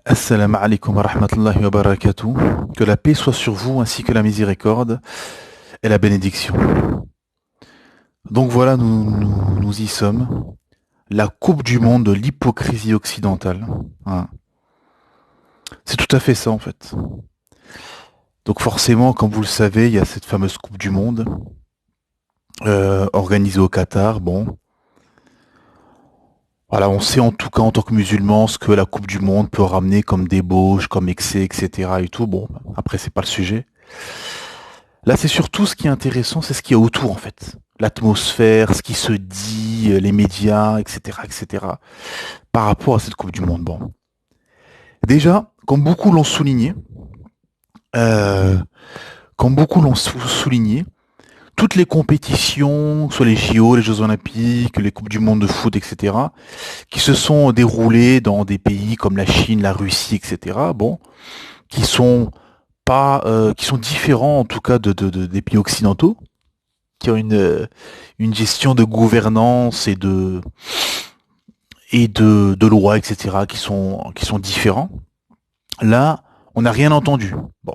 Assalamu alaikum wa rahmatullahi wa barakatuh. Que la paix soit sur vous ainsi que la miséricorde et la bénédiction. Donc voilà, nous y sommes. La Coupe du monde de l'hypocrisie occidentale. Hein. C'est tout à fait ça en fait. Donc forcément, comme vous le savez, il y a cette fameuse Coupe du monde organisée au Qatar. Bon, voilà, on sait en tout cas en tant que musulman ce que la Coupe du monde peut ramener comme débauche, comme excès, etc. et tout. Bon, après c'est pas le sujet. Là, c'est surtout ce qui est intéressant, c'est ce qu'il y a autour, en fait. L'atmosphère, ce qui se dit, les médias, etc., etc., par rapport à cette Coupe du Monde. Bon. Déjà, euh, comme beaucoup l'ont souligné, toutes les compétitions, soit les JO, les Jeux Olympiques, les Coupes du Monde de foot, etc., qui se sont déroulées dans des pays comme la Chine, la Russie, etc., bon, qui sont qui sont différents en tout cas des pays occidentaux, qui ont une gestion de gouvernance et de lois, etc., qui sont différents. Là, on n'a rien entendu. Bon,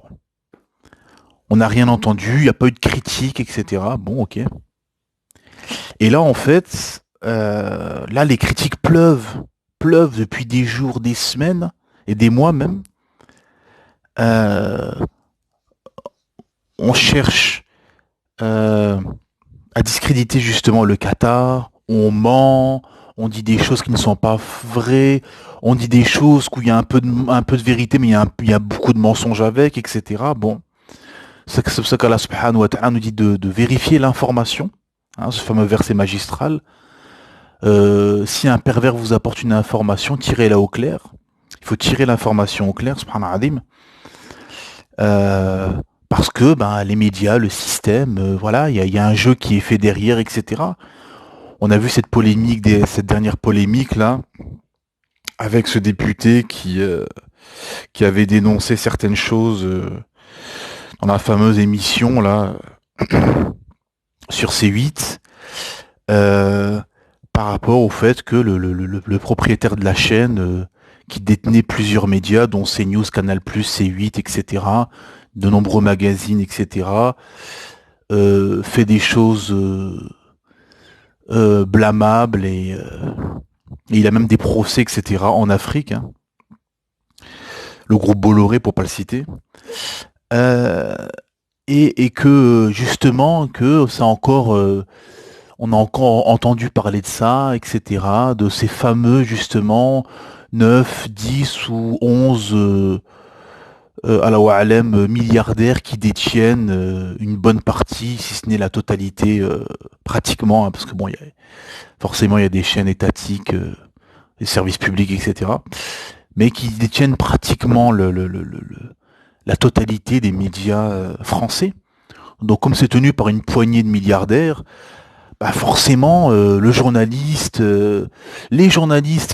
on n'a rien entendu, il n'y a pas eu de critique, etc. Bon, ok. Et là, en fait, là, les critiques pleuvent depuis des jours, des semaines et des mois même. Euh, on cherche euh, à discréditer justement le Qatar, on ment, on dit des choses qui ne sont pas vraies, on dit des choses où il y a un peu de vérité, mais il y a beaucoup de mensonges avec, etc. Bon, c'est pour ça qu'Allah subhanahu wa ta'ala nous dit de vérifier l'information, hein, ce fameux verset magistral. Si un pervers vous apporte une information, tirez-la au clair. Il faut tirer l'information au clair, subhanahu wa ta'ala. Euh, parce que ben, les médias, le système, voilà, il y a un jeu qui est fait derrière, etc. On a vu cette polémique, cette dernière polémique là, avec ce député qui avait dénoncé certaines choses dans la fameuse émission là sur C8 euh, par rapport au fait que le propriétaire de la chaîne qui détenait plusieurs médias, dont CNews, Canal+, C8, etc., de nombreux magazines, etc., fait des choses blâmables et il a même des procès, etc., en Afrique. Hein. Le groupe Bolloré, pour pas le citer. Euh, et que justement, que c'est encore, on a encore entendu parler de ça, etc., de ces fameux justement 9, 10 ou 11 Allahu A'lam, milliardaires qui détiennent une bonne partie, si ce n'est la totalité, pratiquement, hein, parce que bon, forcément il y a des chaînes étatiques, des services publics, etc., mais qui détiennent pratiquement la totalité des médias français. Donc comme c'est tenu par une poignée de milliardaires, bah forcément les journalistes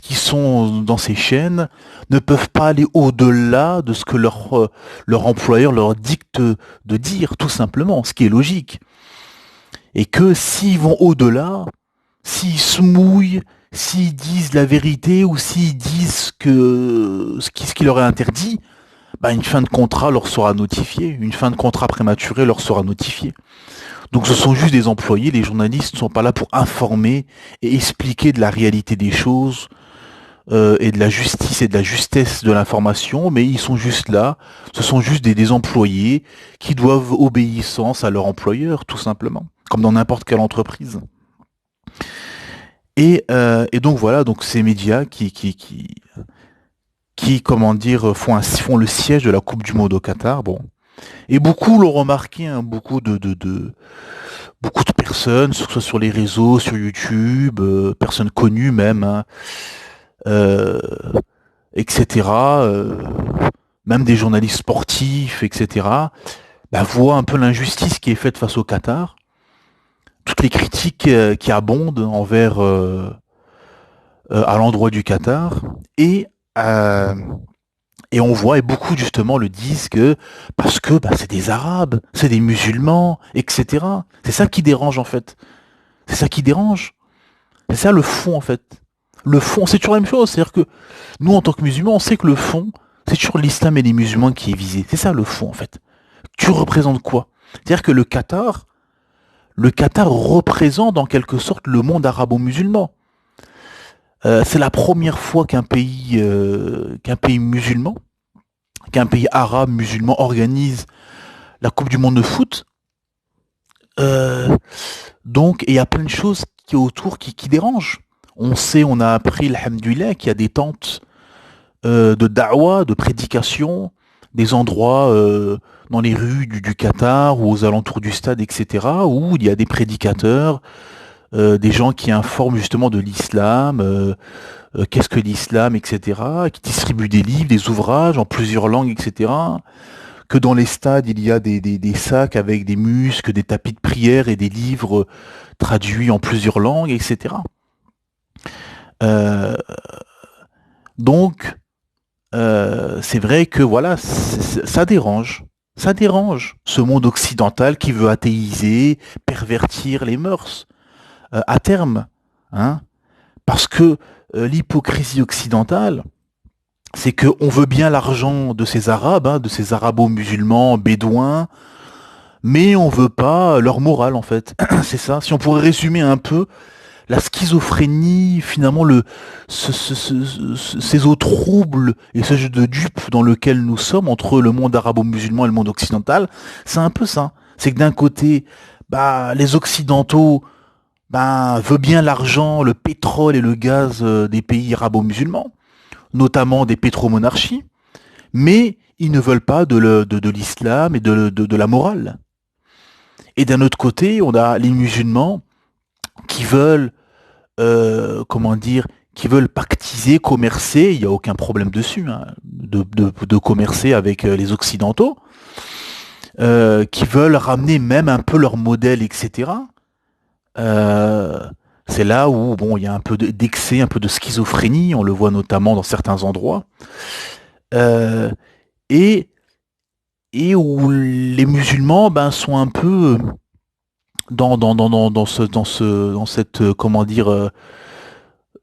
qui sont dans ces chaînes ne peuvent pas aller au-delà de ce que leur employeur leur dicte de dire, tout simplement, ce qui est logique. Et que s'ils vont au-delà, s'ils se mouillent, s'ils disent la vérité ou s'ils disent ce qui leur est interdit, bah une fin de contrat leur sera notifiée, une fin de contrat prématurée leur sera notifiée. Donc ce sont juste des employés, les journalistes ne sont pas là pour informer et expliquer de la réalité des choses et de la justice et de la justesse de l'information, mais ils sont juste là, ce sont juste des employés qui doivent obéissance à leur employeur, tout simplement, comme dans n'importe quelle entreprise. Et donc voilà, donc ces médias qui comment dire, font le siège de la Coupe du Monde au Qatar, bon. Et beaucoup l'ont remarqué, hein, beaucoup de personnes, que ce soit sur les réseaux, sur YouTube, personnes connues même, hein, euh, etc. Même des journalistes sportifs, etc. Bah, voient un peu l'injustice qui est faite face au Qatar, toutes les critiques qui abondent à l'endroit du Qatar, et euh, et on voit, et beaucoup justement le disent que parce que bah, c'est des Arabes, c'est des musulmans, etc. C'est ça qui dérange en fait. C'est ça qui dérange. C'est ça le fond en fait. Le fond, c'est toujours la même chose. C'est-à-dire que nous, en tant que musulmans, on sait que le fond, C'est toujours l'islam et les musulmans qui est visé. C'est ça le fond en fait. Tu représentes quoi? C'est-à-dire que le Qatar représente en quelque sorte le monde arabo-musulman. C'est la première fois qu'un pays musulman, qu'un pays arabe musulman organise la Coupe du Monde de foot. Euh, donc, et il y a plein de choses qui autour qui dérangent. On a appris, alhamdoulilah, qu'il y a des tentes de da'wa, de prédication, des endroits dans les rues du Qatar ou aux alentours du stade, etc., où il y a des prédicateurs, des gens qui informent justement de l'islam, qu'est-ce que l'islam, etc., qui distribuent des livres, des ouvrages en plusieurs langues, etc., que dans les stades, il y a des sacs avec des musques, des tapis de prière et des livres traduits en plusieurs langues, etc. Euh, donc, c'est vrai que voilà, ça dérange. Ça dérange ce monde occidental qui veut athéiser, pervertir les mœurs à terme, hein, parce que l'hypocrisie occidentale, c'est que on veut bien l'argent de ces Arabes, hein, de ces Arabo-musulmans bédouins, mais on veut pas leur morale en fait. C'est ça. Si on pourrait résumer un peu la schizophrénie, finalement, ces eaux troubles et ce jeu de dupes dans lequel nous sommes entre le monde arabo-musulman et le monde occidental, c'est un peu ça. C'est que d'un côté, bah, les Occidentaux, bah, veulent bien l'argent, le pétrole et le gaz des pays arabo-musulmans, notamment des pétromonarchies, mais ils ne veulent pas de l'islam et de la morale. Et d'un autre côté, on a les musulmans qui veulent comment dire, qui veulent pactiser, commercer, il n'y a aucun problème dessus, hein, de commercer avec les Occidentaux, qui veulent ramener même un peu leur modèle, etc. Euh, c'est là où bon, il y a un peu d'excès, un peu de schizophrénie, on le voit notamment dans certains endroits, euh, et, et où les musulmans ben, sont un peu dans cette, comment dire,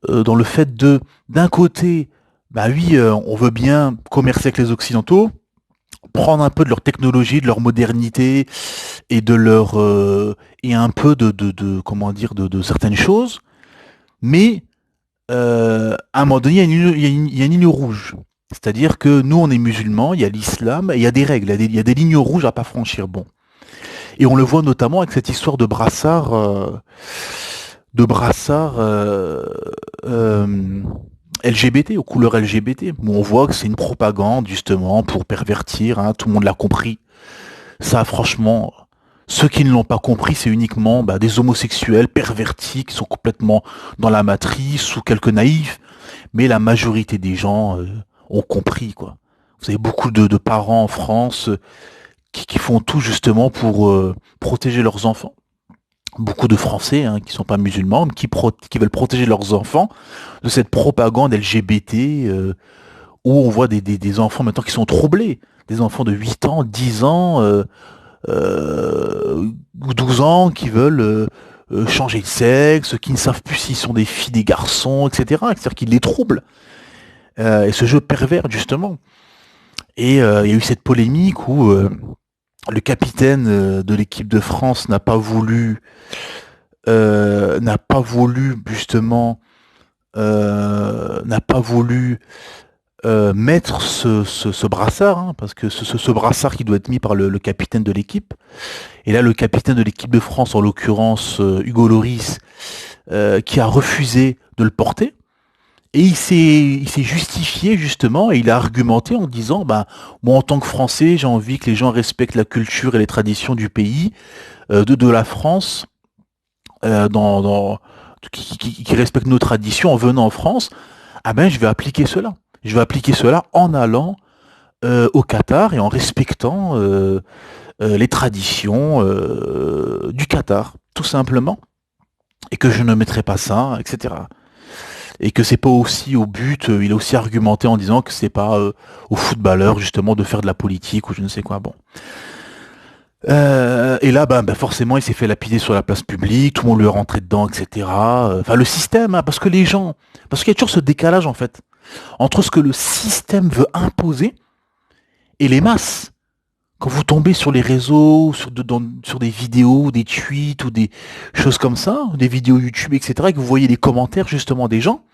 dans le fait de, d'un côté, bah oui, on veut bien commercer avec les Occidentaux, prendre un peu de leur technologie, de leur modernité et de leur et un peu comment dire de certaines choses, mais à un moment donné, il y a une ligne rouge. C'est-à-dire que nous, on est musulmans, il y a l'islam, et il y a des règles, il y a des lignes rouges à pas franchir. Bon, et on le voit notamment avec cette histoire de brassard euh, LGBT, aux couleurs LGBT, où on voit que c'est une propagande justement pour pervertir, hein, tout le monde l'a compris. Ça, franchement, ceux qui ne l'ont pas compris, c'est uniquement bah, des homosexuels pervertis qui sont complètement dans la matrice ou quelques naïfs, mais la majorité des gens ont compris, quoi. Vous avez beaucoup de parents en France qui font tout justement pour protéger leurs enfants. Beaucoup de Français hein, qui sont pas musulmans, mais qui veulent protéger leurs enfants de cette propagande LGBT où on voit des enfants maintenant qui sont troublés, des enfants de 8 ans, 10 ans ou 12 ans qui veulent changer de sexe, qui ne savent plus s'ils sont des filles, des garçons, etc. C'est-à-dire qu'ils les troublent. Et ce jeu pervers justement. Et il y a eu cette polémique où le capitaine de l'équipe de France n'a pas voulu justement n'a pas voulu mettre ce brassard, hein, parce que ce brassard qui doit être mis par le capitaine de l'équipe. Et là, le capitaine de l'équipe de France, en l'occurrence Hugo Lloris, qui a refusé de le porter. Et il s'est justifié justement et il a argumenté en disant, bah, moi en tant que Français, j'ai envie que les gens respectent la culture et les traditions du pays, de la France, qui respectent nos traditions en venant en France. Ah ben, je vais appliquer cela. Je vais appliquer cela en allant au Qatar et en respectant les traditions du Qatar, tout simplement. Et que je ne mettrai pas ça, etc. Et que c'est pas aussi au but, il a aussi argumenté en disant que c'est pas aux footballeurs justement de faire de la politique ou je ne sais quoi. Bon. Et là, ben, forcément, il s'est fait lapider sur la place publique, tout le monde lui est rentré dedans, etc. Enfin, le système, hein, parce qu'il y a toujours ce décalage en fait. entre ce que le système veut imposer et les masses. Quand vous tombez sur les réseaux, sur des vidéos, des tweets ou des choses comme ça, des vidéos YouTube, etc., et que vous voyez les commentaires justement des gens,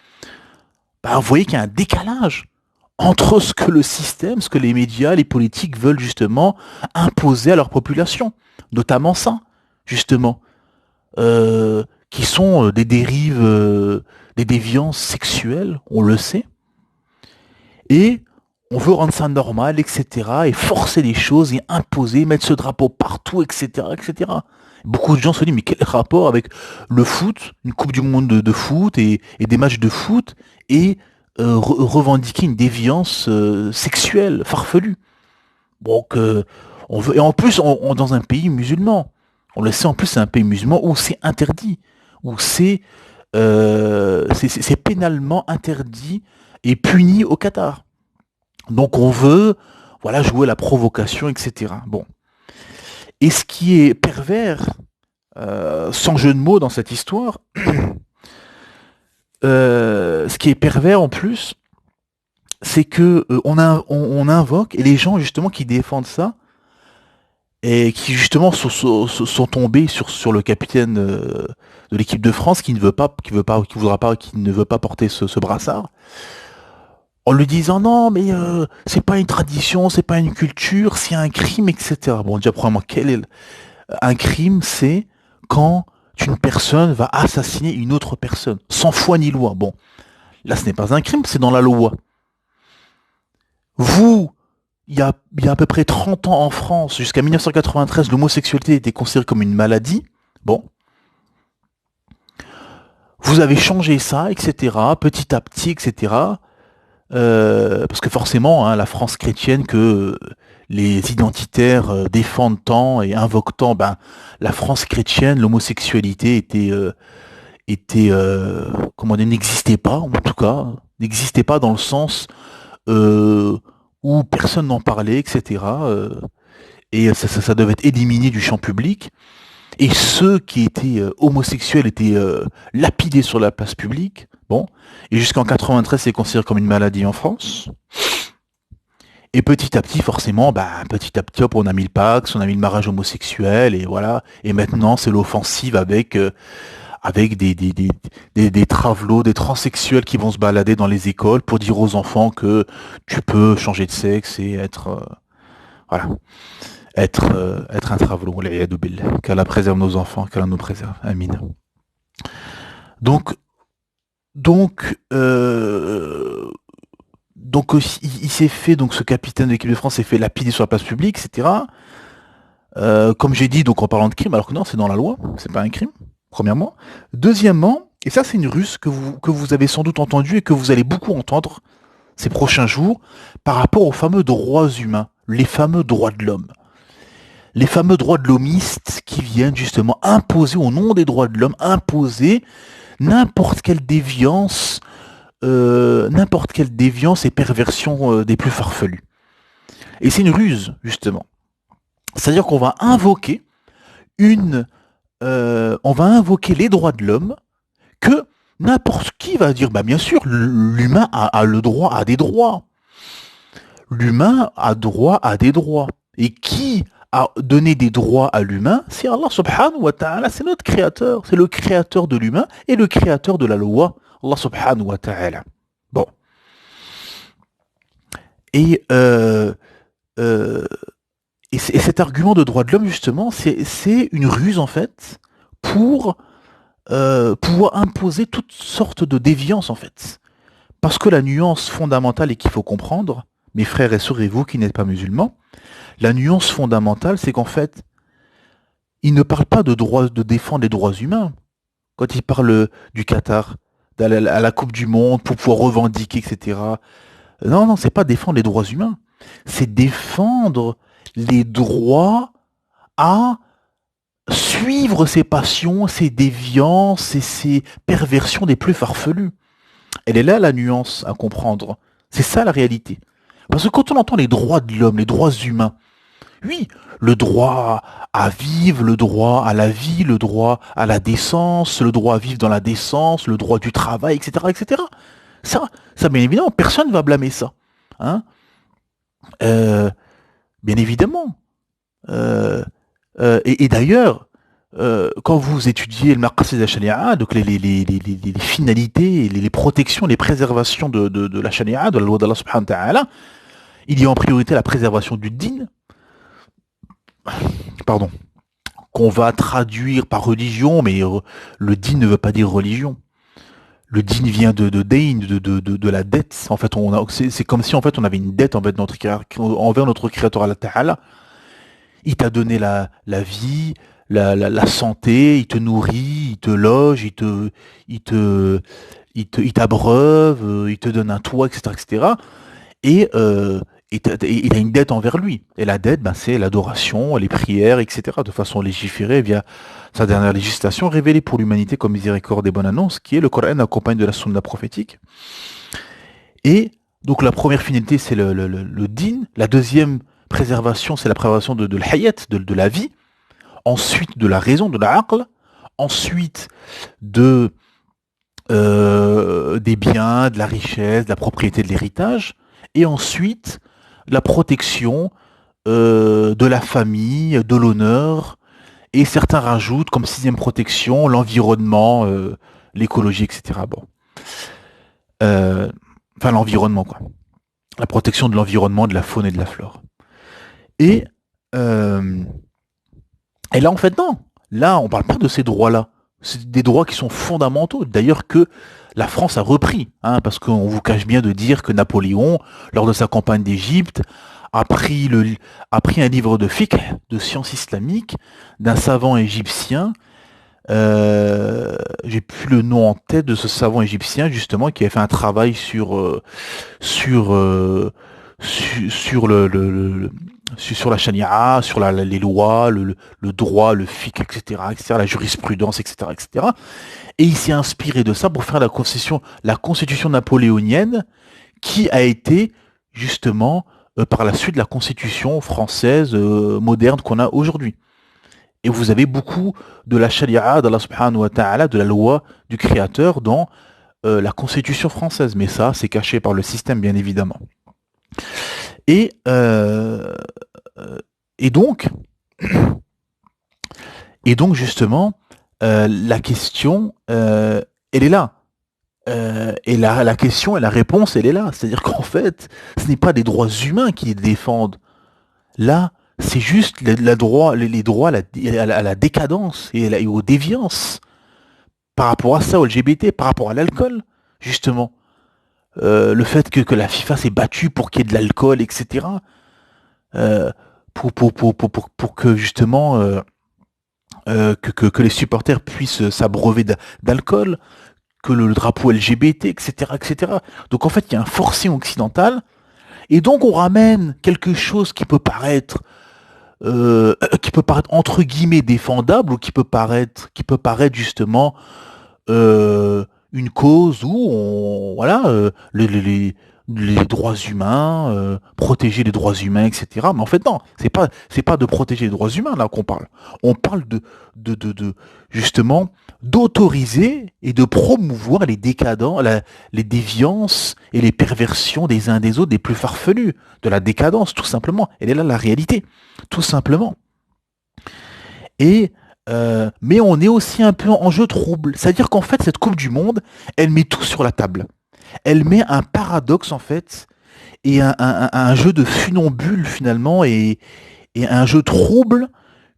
bah, vous voyez qu'il y a un décalage entre ce que le système, ce que les médias, les politiques veulent justement imposer à leur population. Notamment ça, justement, qui sont des dérives, des déviances sexuelles, on le sait, et on veut rendre ça normal, etc., et forcer les choses, et imposer, mettre ce drapeau partout, etc., etc. Beaucoup de gens se disent, mais quel rapport avec le foot, une Coupe du Monde de foot, et des matchs de foot, et revendiquer une déviance sexuelle, farfelue. Donc, on veut, et en plus, dans un pays musulman, on le sait, en plus, c'est un pays musulman où c'est interdit, où c'est pénalement interdit et puni au Qatar. Donc on veut, voilà, jouer la provocation, etc. Bon. Et ce qui est pervers, sans jeu de mots dans cette histoire, ce qui est pervers en plus, c'est que on invoque, et les gens justement qui défendent ça, et qui justement sont tombés sur le capitaine de l'équipe de France qui ne veut pas, qui voudra pas, qui ne veut pas porter ce brassard, en lui disant non mais c'est pas une tradition, c'est pas une culture, c'est un crime, etc. Bon, déjà premièrement, un crime? C'est quand une personne va assassiner une autre personne, sans foi ni loi. Bon, là ce n'est pas un crime, c'est dans la loi. Vous, il y a à peu près 30 ans en France, jusqu'à 1993, l'homosexualité était considérée comme une maladie. Bon, vous avez changé ça, etc., petit à petit, etc. Parce que forcément, hein, la France chrétienne que les identitaires défendent tant et invoquent tant, ben, la France chrétienne, l'homosexualité comment dire, n'existait pas, en tout cas, n'existait pas dans le sens euh, où personne n'en parlait, etc. Et ça devait être éliminé du champ public. Et ceux qui étaient homosexuels étaient lapidés sur la place publique. Bon. Et jusqu'en 93, c'est considéré comme une maladie en France. Et petit à petit, forcément, bah, petit à petit, hop, on a mis le Pax, on a mis le mariage homosexuel, et voilà. Et maintenant, c'est l'offensive avec des travelots, des transsexuels qui vont se balader dans les écoles pour dire aux enfants que tu peux changer de sexe et voilà, être un travelot. Qu'Allah préserve nos enfants, qu'Allah nous préserve. Amin. Donc, donc, il s'est fait, donc ce capitaine de l'équipe de France s'est fait lapider sur la place publique, etc. Comme j'ai dit, donc en parlant de crime, alors que non, c'est dans la loi, c'est pas un crime, premièrement. Deuxièmement, et ça c'est une ruse que vous avez sans doute entendu et que vous allez beaucoup entendre ces prochains jours, par rapport aux fameux droits humains, les fameux droits de l'homme. Les fameux droits de l'homiste qui viennent justement imposer, au nom des droits de l'homme, imposer n'importe quelle déviance et perversion des plus farfelues. Et c'est une ruse, justement. C'est-à-dire qu'on va invoquer on va invoquer les droits de l'homme que n'importe qui va dire, bah bien sûr, l'humain a le droit à des droits. L'humain a droit à des droits. Et qui a donné des droits à l'humain? C'est Allah subhanahu wa ta'ala, c'est notre créateur. C'est le créateur de l'humain et le créateur de la loi. Allah subhanahu wa ta'ala. Bon. Et, et cet argument de droit de l'homme, justement, c'est une ruse, en fait, pour pouvoir imposer toutes sortes de déviances, en fait. Parce que la nuance fondamentale et qu'il faut comprendre, mes frères et sœurs et vous qui n'êtes pas musulmans, la nuance fondamentale, c'est qu'en fait, il ne parle pas de défendre les droits humains. Quand il parle du Qatar, d'aller à la Coupe du Monde pour pouvoir revendiquer, etc. Non, non, c'est pas défendre les droits humains. C'est défendre les droits à suivre ses passions, ses déviances et ses perversions des plus farfelues. Elle est là la nuance à comprendre. C'est ça la réalité. Parce que quand on entend les droits de l'homme, les droits humains, oui, le droit à vivre, le droit à la vie, le droit à la décence, le droit à vivre dans la décence, le droit du travail, etc., etc. Ça, ça bien évidemment, personne ne va blâmer ça. Hein. Euh, Bien évidemment. Euh, et d'ailleurs, quand vous étudiez le maqasid al-sharia, donc les finalités, les protections, les préservations de la sharia, de la loi d'Allah subhanahu wa ta'ala, il y a en priorité la préservation du din, pardon, qu'on va traduire par religion, mais le din ne veut pas dire religion. Le din vient de dain, de la dette. En fait, c'est comme si en fait on avait une dette envers notre créateur Allah Ta'ala. Il t'a donné la vie, la santé, il te nourrit, il te loge, il te, il t'abreuve, il te donne un toit, etc., etc. Et, il a une dette envers lui. Et la dette, ben, c'est l'adoration, les prières, etc., de façon légiférée via sa dernière législation révélée pour l'humanité comme miséricorde et bonne annonce, qui est le Coran accompagne de la sunna prophétique. Et donc la première finalité, c'est le din. La deuxième préservation, c'est la préservation de l'hayat, de la vie. Ensuite, de la raison, de la aql. Ensuite, de, des biens, de la richesse, de la propriété, de l'héritage. Et ensuite, la protection de la famille, de l'honneur. Et certains rajoutent comme sixième protection l'environnement, l'écologie, etc. Bon. Euh, enfin, l'environnement, quoi. La protection de l'environnement, de la faune et de la flore. Et, euh, et là, en fait, non. Là, on parle pas de ces droits-là. C'est des droits qui sont fondamentaux. D'ailleurs, que la France a repris. Hein, parce qu'on vous cache bien de dire que Napoléon, lors de sa campagne d'Égypte, a pris, a pris un livre de fiqh, de sciences islamiques, d'un savant égyptien. J'ai plus le nom en tête de ce savant égyptien, justement, qui avait fait un travail sur, sur sur la charia, sur les lois, le droit, le fiqh, etc., etc., la jurisprudence, etc., etc. Et il s'est inspiré de ça pour faire la constitution napoléonienne, qui a été justement par la suite la constitution française moderne qu'on a aujourd'hui. Et vous avez beaucoup de la charia d'Allah subhanahu wa ta'ala, de la loi du créateur dans la constitution française. Mais ça, c'est caché par le système, bien évidemment. Et, euh, et donc, et donc justement, la question, elle est là. Et la question et la réponse, elle est là. C'est-à-dire qu'en fait, ce n'est pas des droits humains qui les défendent. Là, c'est juste les droits à la décadence et aux déviances par rapport à ça, au LGBT, par rapport à l'alcool, justement. Le fait que la FIFA s'est battue pour qu'il y ait de l'alcool, etc. Euh, pour que justement que les supporters puissent s'abreuver d'alcool, que le drapeau LGBT, etc., etc. Donc en fait, il y a un forcing occidental, et donc on ramène quelque chose qui peut paraître entre guillemets défendable, ou qui peut paraître justement une cause où voilà, les droits humains, protéger les droits humains, etc. Mais en fait non, c'est pas de protéger les droits humains là qu'on parle. On parle de justement d'autoriser et de promouvoir les décadents, les déviances et les perversions des uns des autres, des plus farfelus, de la décadence tout simplement. Elle est là la réalité, tout simplement. Et mais on est aussi un peu en jeu trouble. C'est-à-dire qu'en fait, cette Coupe du Monde, elle met tout sur la table. Elle met un paradoxe, en fait, et un jeu de funambule, finalement, et un jeu trouble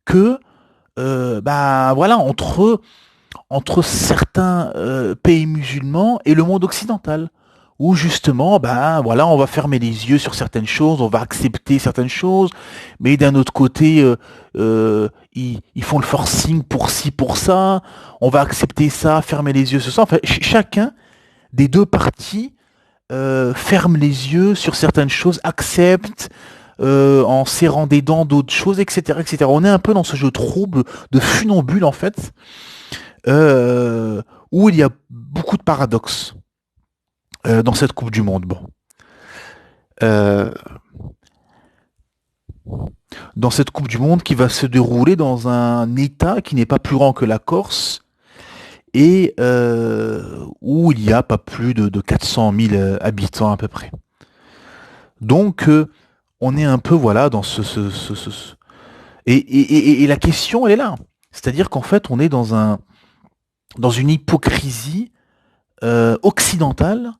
que, bah, voilà, entre certains pays musulmans et le monde occidental, où justement, ben voilà, on va fermer les yeux sur certaines choses, on va accepter certaines choses, mais d'un autre côté, ils font le forcing pour ci, pour ça, on va accepter ça, fermer les yeux sur ça. Enfin, chacun des deux parties ferme les yeux sur certaines choses, accepte en serrant des dents d'autres choses, etc., etc. On est un peu dans ce jeu trouble de funambule, en fait, où il y a beaucoup de paradoxes dans cette Coupe du Monde. Bon. Euh, dans cette Coupe du Monde qui va se dérouler dans un État qui n'est pas plus grand que la Corse et où il y a pas plus de 400 000 habitants à peu près. Donc, on est un peu, voilà, dans et la question, elle est là. C'est-à-dire qu'en fait, on est dans une hypocrisie occidentale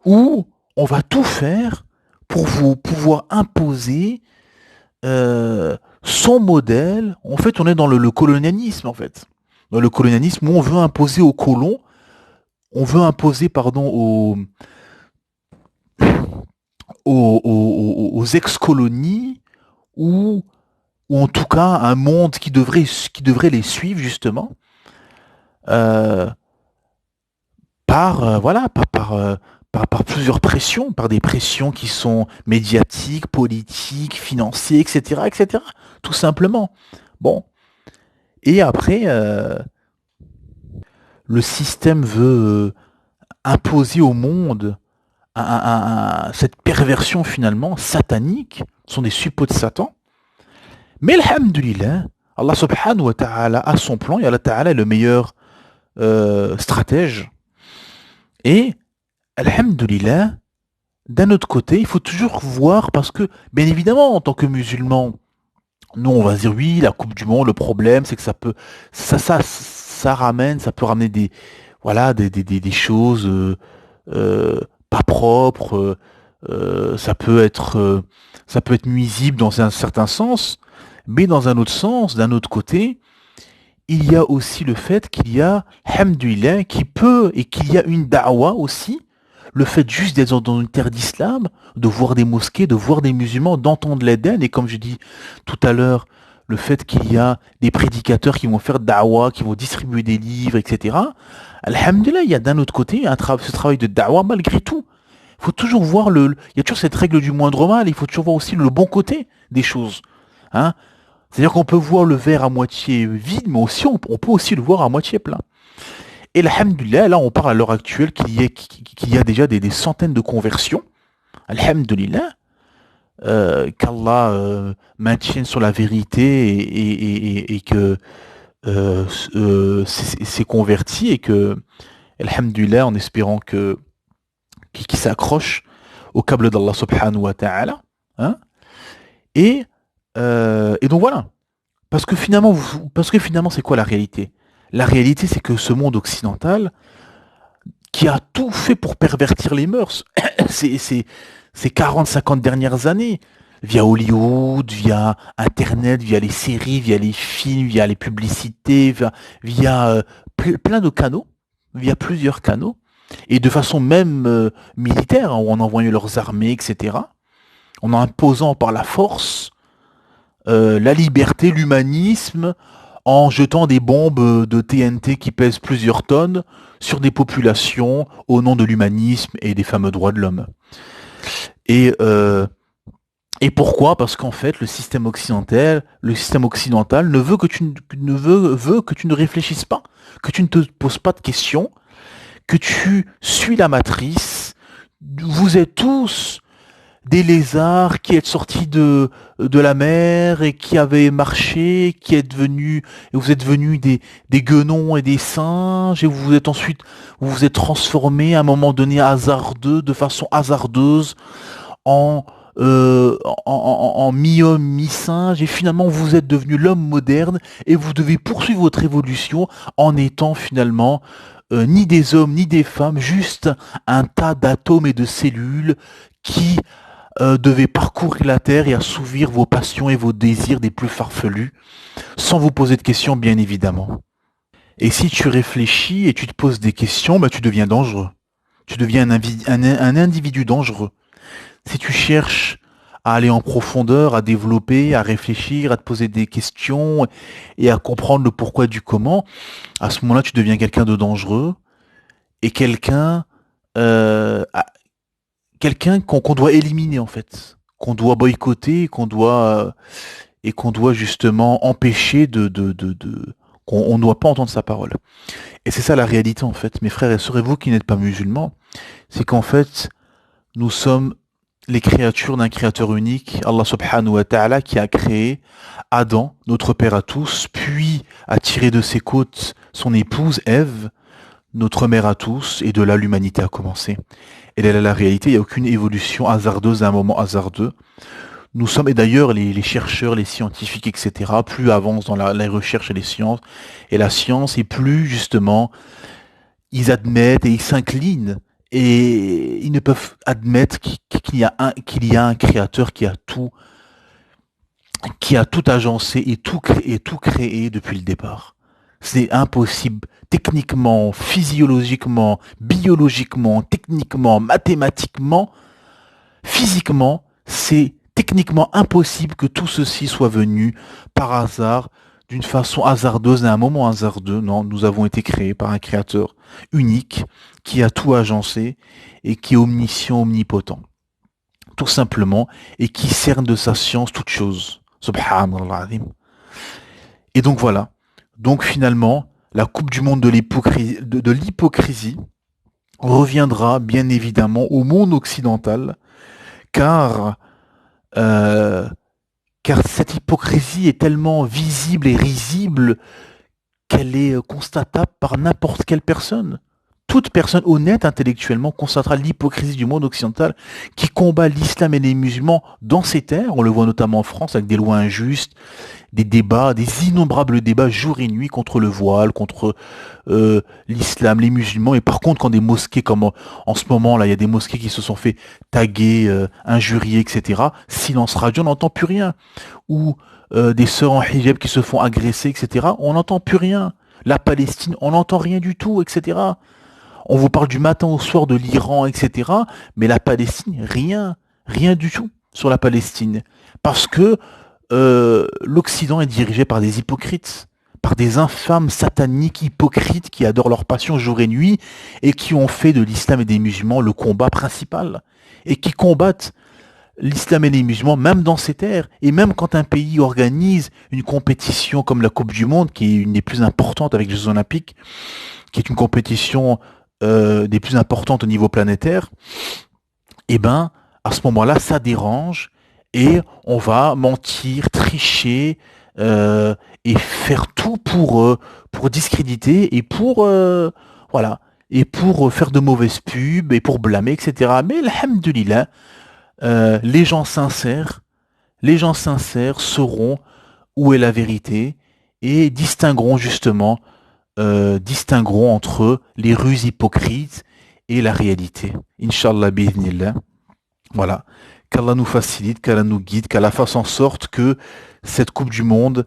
où on va tout faire pour vous pouvoir imposer son modèle. En fait, on est dans le colonialisme, en fait. Dans le colonialisme où on veut imposer aux colons, on veut imposer, pardon, aux ex-colonies ou en tout cas un monde qui devrait les suivre justement euh, voilà par plusieurs pressions, par des pressions qui sont médiatiques, politiques, financières, etc., etc. Tout simplement. Bon, et après le système veut imposer au monde cette perversion finalement satanique, ce sont des suppôts de Satan. Mais alhamdulillah, Allah subhanahu wa ta'ala a son plan et Allah ta'ala est le meilleur stratège. Et alhamdulillah, d'un autre côté, il faut toujours voir parce que, bien évidemment, en tant que musulman, nous on va se dire oui, la Coupe du Monde, le problème c'est que ça ramène, ça peut ramener voilà, des choses pas propres, ça peut être nuisible dans un certain sens, mais dans un autre sens, d'un autre côté, il y a aussi le fait qu'il y a, hamdulillah, qu'il y a une da'wa aussi, le fait juste d'être dans une terre d'islam, de voir des mosquées, de voir des musulmans, d'entendre l'Éden, et comme je dis tout à l'heure, le fait qu'il y a des prédicateurs qui vont faire da'wa, qui vont distribuer des livres, etc. Alhamdulillah, il y a d'un autre côté ce travail de da'wa malgré tout. Il faut toujours voir il y a toujours cette règle du moindre mal, il faut toujours voir aussi le bon côté des choses. Hein. C'est-à-dire qu'on peut voir le verre à moitié vide, mais aussi on peut aussi le voir à moitié plein. Et alhamdulillah, là on parle à l'heure actuelle qu'il y a déjà des centaines de conversions. Alhamdulillah, qu'Allah maintienne sur la vérité et que s'est converti et que, alhamdulillah, en espérant qu'il s'accroche au câble d'Allah subhanahu wa ta'ala. Hein, et donc voilà. Parce que finalement, c'est quoi la réalité? La réalité, c'est que ce monde occidental, qui a tout fait pour pervertir les mœurs, ces 40-50 dernières années, via Hollywood, via Internet, via les séries, via les films, via les publicités, via plein de canaux, via plusieurs canaux, et de façon même militaire, hein, où on envoyait leurs armées, etc., en imposant par la force la liberté, l'humanisme, en jetant des bombes de TNT qui pèsent plusieurs tonnes sur des populations au nom de l'humanisme et des fameux droits de l'homme. Et, euh, et pourquoi? Parce qu'en fait, le système occidental veut que tu ne réfléchisses pas, que tu ne te poses pas de questions, que tu suis la matrice. Vous êtes tous des lézards qui êtes sortis de la mer et qui avaient marché, et vous êtes devenus des guenons et des singes, et vous vous êtes transformés à un moment donné de façon hasardeuse, en, en mi-homme, mi-singe, et finalement vous êtes devenu l'homme moderne, et vous devez poursuivre votre évolution en étant finalement ni des hommes ni des femmes, juste un tas d'atomes et de cellules qui devez parcourir la terre et assouvir vos passions et vos désirs des plus farfelus, sans vous poser de questions, bien évidemment. Et si tu réfléchis et tu te poses des questions, bah, tu deviens dangereux. Tu deviens un individu dangereux. Si tu cherches à aller en profondeur, à développer, à réfléchir, à te poser des questions et à comprendre le pourquoi du comment, à ce moment-là, tu deviens quelqu'un de dangereux et euh, quelqu'un qu'on doit éliminer en fait, qu'on doit boycotter, et qu'on doit justement empêcher qu'on on ne doit pas entendre sa parole. Et c'est ça la réalité en fait, mes frères et sœurs, et vous qui n'êtes pas musulmans, c'est qu'en fait nous sommes les créatures d'un créateur unique, Allah subhanahu wa ta'ala, qui a créé Adam, notre père à tous, puis a tiré de ses côtes son épouse Ève, notre mère à tous, et de là l'humanité a commencé. Et là, la réalité, il n'y a aucune évolution hasardeuse à un moment hasardeux. Nous sommes, et d'ailleurs, les chercheurs, les scientifiques, etc., plus avancent dans la recherche et les sciences, et la science, et plus, justement, ils admettent et ils s'inclinent, et ils ne peuvent admettre qu'il y a un créateur qui a tout agencé et tout créé depuis le départ. C'est impossible. Techniquement, physiologiquement, biologiquement, techniquement, mathématiquement, physiquement, c'est techniquement impossible que tout ceci soit venu par hasard, d'une façon hasardeuse, à un moment hasardeux. Non, nous avons été créés par un créateur unique qui a tout agencé et qui est omniscient, omnipotent. Tout simplement, et qui cerne de sa science toute chose. Subhanallah. Et donc voilà. Donc finalement, la Coupe du Monde de l'hypocrisie reviendra bien évidemment au monde occidental, car, euh, car cette hypocrisie est tellement visible et risible qu'elle est constatable par n'importe quelle personne. Toute personne honnête intellectuellement constatera l'hypocrisie du monde occidental qui combat l'islam et les musulmans dans ces terres. On le voit notamment en France avec des lois injustes, des débats, des innombrables débats jour et nuit contre le voile, contre l'islam, les musulmans. Et par contre, quand des mosquées, comme en ce moment, là, il y a des mosquées qui se sont fait taguer, injurier, etc., silence radio, on n'entend plus rien. Ou des sœurs en hijab qui se font agresser, etc., on n'entend plus rien. La Palestine, on n'entend rien du tout, etc. On vous parle du matin au soir de l'Iran, etc., mais la Palestine, rien, rien du tout sur la Palestine. Parce que l'Occident est dirigé par des hypocrites, par des infâmes sataniques hypocrites qui adorent leur passion jour et nuit et qui ont fait de l'islam et des musulmans le combat principal et qui combattent l'islam et les musulmans même dans ces terres. Et même quand un pays organise une compétition comme la Coupe du Monde, qui est une des plus importantes avec les Jeux Olympiques, qui est une compétition des plus importantes au niveau planétaire, eh ben, à ce moment-là, ça dérange et on va mentir, tricher et faire tout pour discréditer et voilà, et pour faire de mauvaises pubs et pour blâmer, etc. Mais alhamdoulilah, les gens sincères, sauront où est la vérité et distingueront entre les ruses hypocrites et la réalité. Inch'Allah bi'idhnillah. Voilà. Qu'Allah nous facilite, qu'Allah nous guide, qu'Allah fasse en sorte que cette Coupe du Monde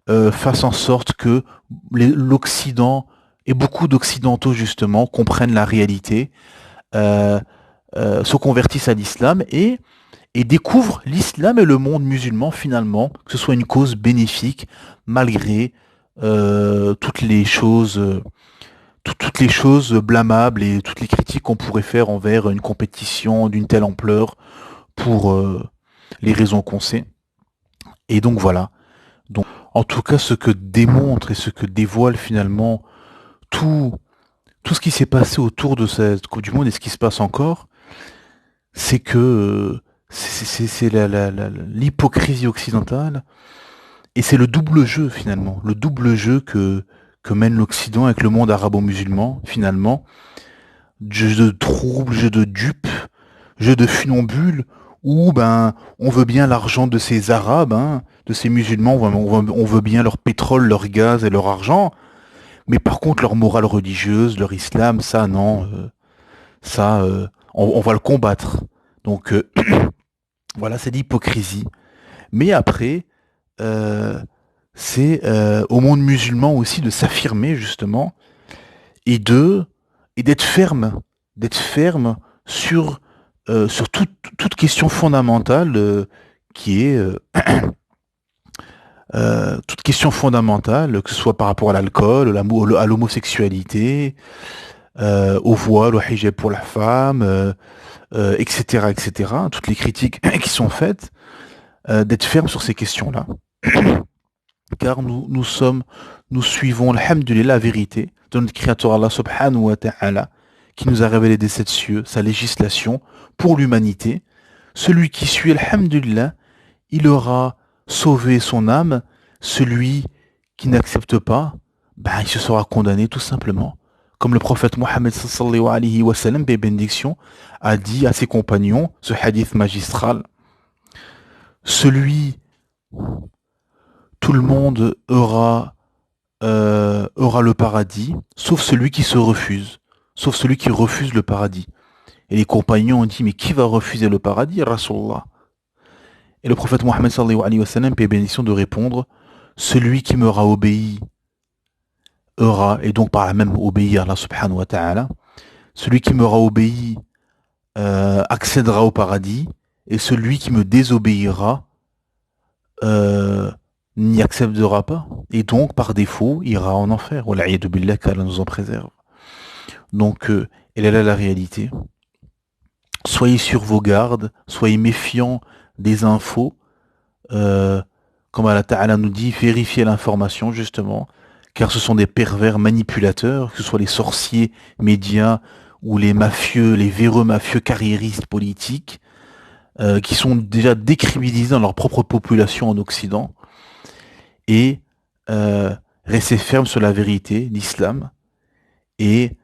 fasse en sorte que l'Occident et beaucoup d'Occidentaux justement comprennent la réalité, euh, se convertissent à l'islam et découvrent l'islam et le monde musulman finalement, que ce soit une cause bénéfique malgré toutes les choses toutes les choses blâmables et toutes les critiques qu'on pourrait faire envers une compétition d'une telle ampleur pour les raisons qu'on sait. Et donc voilà. Donc, en tout cas, ce que démontre et ce que dévoile finalement tout, tout ce qui s'est passé autour de cette Coupe du Monde et ce qui se passe encore, c'est que c'est l'hypocrisie occidentale et c'est le double jeu finalement, le double jeu que mène l'Occident avec le monde arabo-musulman finalement, jeu de troubles, jeu de dupes, jeu de funambule, où ben on veut bien l'argent de ces Arabes, hein, de ces musulmans, on veut bien leur pétrole, leur gaz et leur argent, mais par contre leur morale religieuse, leur islam, ça non, on va le combattre. Donc voilà, c'est l'hypocrisie. Mais après, euh, c'est au monde musulman aussi de s'affirmer justement et d'être ferme sur toute question fondamentale qui est toute question fondamentale, que ce soit par rapport à l'alcool, à l'homosexualité, au voile, au hijab pour la femme, etc., etc. Toutes les critiques qui sont faites, d'être ferme sur ces questions-là, car nous suivons, alhamdulillah, la vérité de notre Créateur Allah subhanahu wa ta'ala, qui nous a révélé des sept cieux, sa législation pour l'humanité, Celui qui suit, alhamdulillah, il aura sauvé son âme. Celui qui n'accepte pas, ben, il se sera condamné tout simplement. Comme le prophète Mohammed sallallahu alayhi wa sallam, paix et bénédiction, a dit à ses compagnons, ce hadith magistral, celui, tout le monde aura le paradis, sauf celui qui se refuse, sauf celui qui refuse le paradis. Et les compagnons ont dit, mais qui va refuser le paradis, Rasulallah? Et le prophète Mohammed sallallahu alayhi wa sallam, paix et bénédiction, de répondre, celui qui m'aura obéi aura, et donc par la même obéi à Allah subhanahu wa ta'ala, celui qui m'aura obéi accédera au paradis, et celui qui me désobéira n'y accédera pas, et donc par défaut ira en enfer. Wal'iyadu billah, qu'Allah nous en préserve. Donc, elle est là la réalité. Soyez sur vos gardes, soyez méfiants des infos, comme Allah Ta'ala nous dit, vérifiez l'information justement, car ce sont des pervers manipulateurs, que ce soit les sorciers médias ou les mafieux, les véreux mafieux carriéristes politiques, qui sont déjà décrédibilisés dans leur propre population en Occident, et restez fermes sur la vérité, l'islam, et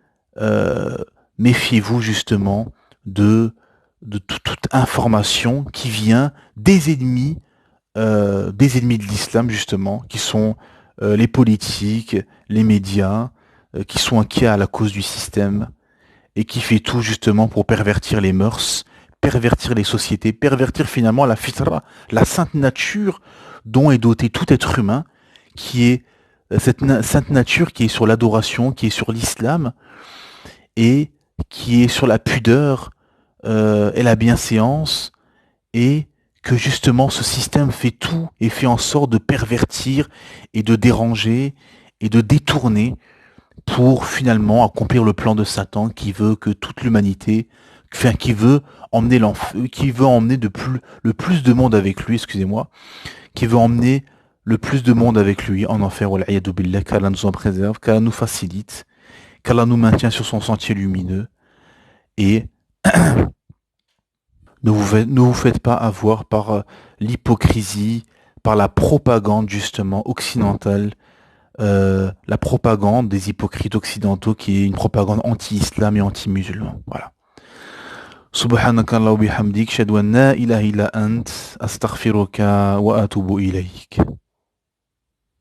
méfiez-vous justement de toute information qui vient des ennemis de l'islam justement, qui sont les politiques, les médias, qui sont inquiets à la cause du système et qui fait tout justement pour pervertir les mœurs, pervertir les sociétés, pervertir finalement la fitra, la sainte nature dont est doté tout être humain, qui est cette sainte nature qui est sur l'adoration, qui est sur l'islam et qui est sur la pudeur et la bienséance, et que justement ce système fait tout et fait en sorte de pervertir et de déranger et de détourner pour finalement accomplir le plan de Satan qui veut que toute l'humanité, enfin qui veut emmener le plus de monde avec lui, excusez-moi, qui veut emmener le plus de monde avec lui en enfer, wal'iyadu billah, qu'Allah nous en préserve, qu'Allah nous facilite, qu'Allah nous maintient sur son sentier lumineux, et ne vous faites pas avoir par l'hypocrisie, par la propagande justement occidentale, la propagande des hypocrites occidentaux qui est une propagande anti-islam et anti-musulman. Voilà. سبحانك اللهم وبحمدك أشهد أن لا إله إلا أنت أستغفرك وأتوب إليك